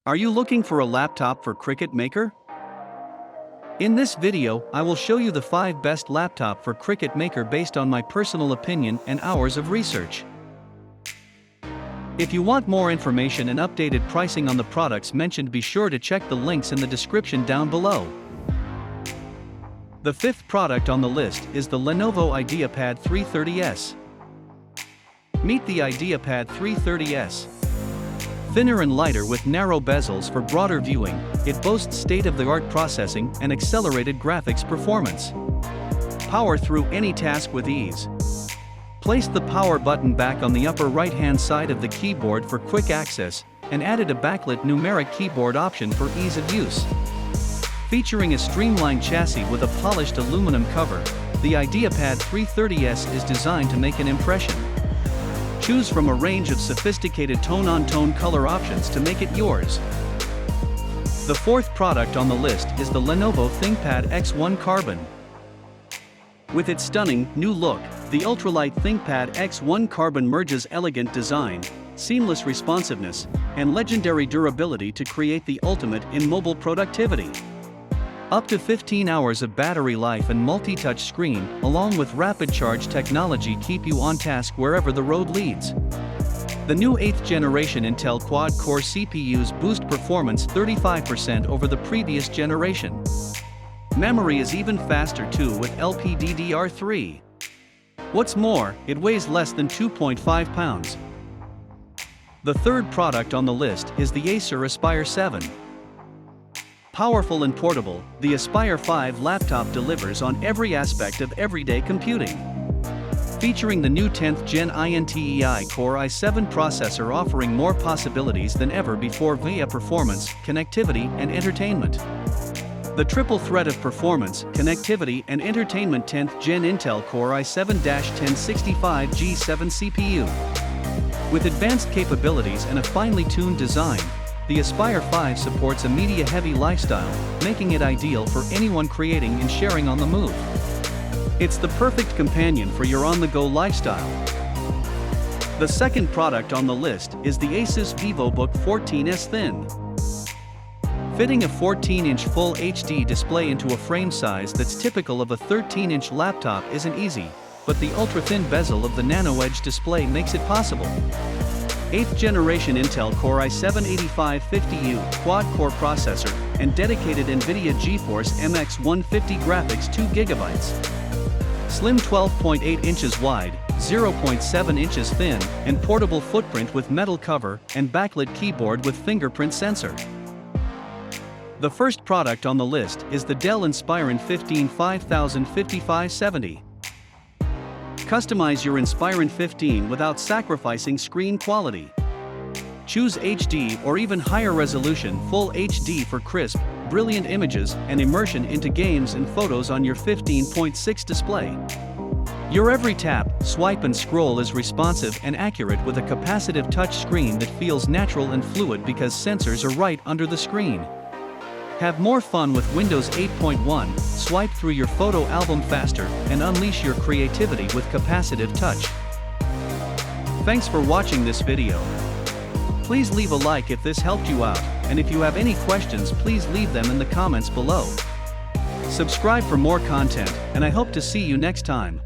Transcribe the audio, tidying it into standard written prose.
Are you looking for a laptop for Cricut Maker? In this video, I will show you the 5 best laptop for Cricut Maker based on my personal opinion and hours of research. If you want more information and updated pricing on the products mentioned, be sure to check the links in the description down below. The 5th product on the list is the Lenovo Ideapad 330S. Meet the Ideapad 330S. Thinner and lighter with narrow bezels for broader viewing, it boasts state-of-the-art processing and accelerated graphics performance. Power through any task with ease. Place the power button back on the upper right-hand side of the keyboard for quick access, and added a backlit numeric keyboard option for ease of use. Featuring a streamlined chassis with a polished aluminum cover, the Ideapad 330S is designed to make an impression. Choose from a range of sophisticated tone-on-tone color options to make it yours. The 4th product on the list is the Lenovo ThinkPad X1 Carbon. With its stunning, new look, the ultralight ThinkPad X1 Carbon merges elegant design, seamless responsiveness, and legendary durability to create the ultimate in mobile productivity. Up to 15 hours of battery life and multi-touch screen, along with rapid charge technology, keep you on task wherever the road leads. The new 8th generation Intel quad-core CPUs boost performance 35% over the previous generation. Memory is even faster too with LPDDR3. What's more, it weighs less than 2.5 pounds. The 3rd product on the list is the Acer Aspire 7. Powerful and portable, the Aspire 5 laptop delivers on every aspect of everyday computing. Featuring the new 10th Gen Intel Core i7 processor, offering more possibilities than ever before via performance, connectivity, and entertainment. The triple threat of performance, connectivity, and entertainment 10th Gen Intel Core i7-1065G7 CPU. With advanced capabilities and a finely tuned design, the Aspire 5 supports a media-heavy lifestyle, making it ideal for anyone creating and sharing on the move. It's the perfect companion for your on-the-go lifestyle. The 2nd product on the list is the Asus VivoBook 14S Thin. Fitting a 14-inch Full HD display into a frame size that's typical of a 13-inch laptop isn't easy, but the ultra-thin bezel of the Nano Edge display makes it possible. 8th generation Intel Core i7-8550U quad-core processor and dedicated NVIDIA GeForce MX 150 graphics 2GB. Slim 12.8 inches wide, 0.7 inches thin, and portable footprint with metal cover and backlit keyboard with fingerprint sensor. The 1st product on the list is the Dell Inspiron 15 5570. Customize your Inspiron 15 without sacrificing screen quality. Choose HD or even higher resolution Full HD for crisp, brilliant images and immersion into games and photos on your 15.6 display. Your every tap, swipe and scroll is responsive and accurate with a capacitive touch screen that feels natural and fluid because sensors are right under the screen. Have more fun with Windows 8.1, swipe through your photo album faster, and unleash your creativity with capacitive touch. Thanks for watching this video. Please leave a like if this helped you out, and if you have any questions, please leave them in the comments below. Subscribe for more content, and I hope to see you next time.